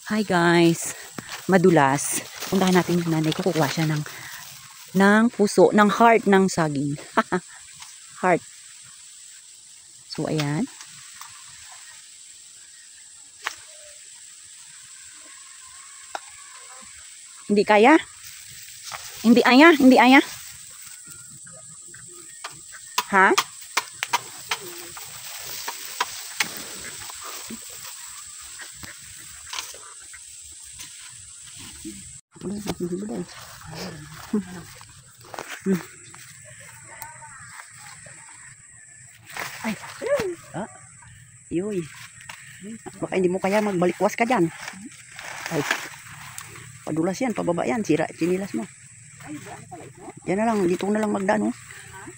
Hi guys, madulas. Puntahan natin yung nanay ko, kukuha siya ng puso, ng heart ng saging. Heart. So ayan. Hindi kaya? Hindi aya? Hindi aya? Ha? Ay. Ah. Yoy. Baka hindi mo kaya magbalikwas ka dyan. Ay. Padulas yan, pababa yan. Sira, sinilas mo. Yan na lang, dito na lang magdaan. Oh.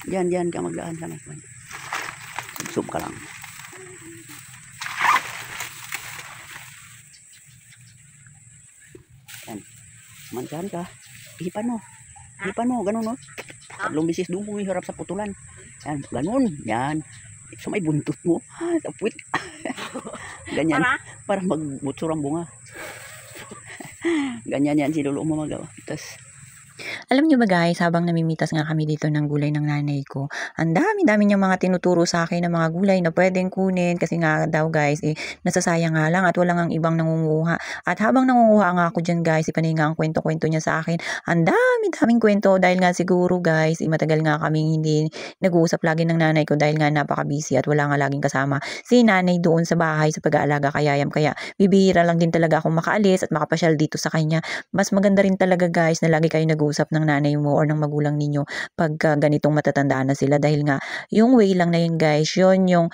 Diyan ka magdaan lang. Sub ka lang. Yan. Mantahan ka. Hipan mo. Hipan mo, ganun, no? Tatlong bisis doon pumiharap sa putulan. Yan, ganun. Yan. So may buntot mo. Tapwit. Ganyan. Para magbutsur ang bunga. Ganyan yan si lolo mo magawa. Tapos alam nyo ba guys, habang namimitas nga kami dito ng gulay ng nanay ko, ang dami-dami niyang mga tinuturo sa akin ng mga gulay na pwedeng kunin kasi nga daw guys, nasasayang nga lang at walang ang ibang nangunguha. At habang nangunguha nga ako dyan guys, ipanay nga ang kwento-kwento niya sa akin. Ang dami-daming kwento dahil nga siguro guys, matagal nga kaming hindi nag-uusap lagi ng nanay ko dahil nga napaka-busy at wala nga laging kasama si nanay doon sa bahay sa pag-aalaga kayayam. Kaya bibihira lang din talaga akong makaalis at makapasyal dito sa kanya. Mas maganda rin talaga guys na lagi kayo nag-uusap ng nanay mo or ng magulang ninyo pag ganitong matatandaan na sila dahil nga yung way lang na yun guys, yun yung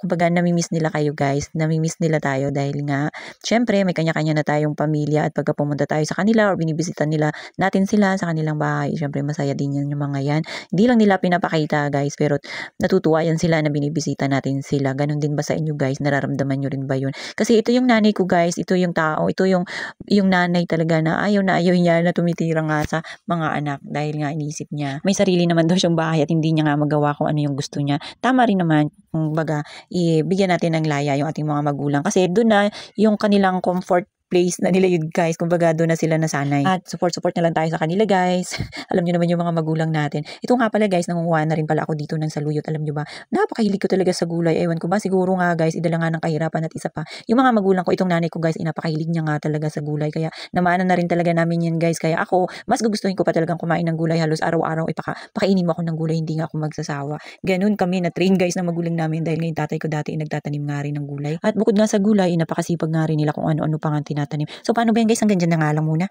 kumbaga namimiss nila kayo guys, namimiss nila tayo dahil nga syempre may kanya-kanya na tayong pamilya at pagka pumunta tayo sa kanila or binibisita nila natin sila sa kanilang bahay, syempre masaya din yan yung mga yan. Hindi lang nila pinapakita guys pero natutuwa yan sila na binibisita natin sila. Ganon din ba sa inyo guys? Nararamdaman nyo rin ba yun? Kasi ito yung nanay ko guys, ito yung tao, ito yung nanay talaga na ayaw niya na tumitira nga sa mga anak dahil nga iniisip niya may sarili naman daw siyang bahay at hindi niya nga magawa kung ano yung gusto niya. Tama rin naman kung baga ibigyan natin ng laya yung ating mga magulang kasi doon na yung kanilang comfort place na nila yun guys, kumbaga doon na sila nasanay at support na lang tayo sa kanila guys. Alam nyo naman yung mga magulang natin. Ito nga pala guys, nangunguha na rin pala ako dito ng saluyot. Alam nyo ba, napakahilig ko talaga sa gulay. Ewan ko ba, siguro nga guys, idala nga ng kahirapan at isa pa yung mga magulang ko, itong nanay ko guys, napakahilig niya nga talaga sa gulay kaya namaanan na rin talaga namin yan guys. Kaya ako, mas gugustuhin ko pa talagang kumain ng gulay halos araw-araw. Pakainin mo ako ng gulay, hindi nga ako magsasawa. Ganun kami na train guys ng magulang namin dahil ngayon tatay ko dati nagtatanim nga rin ng gulay. At bukod nga sa gulay, napakasipag nga rin nila kung ano-ano pa nga tinatanim. So paano ba yan guys, hanggang dyan na nga lang muna.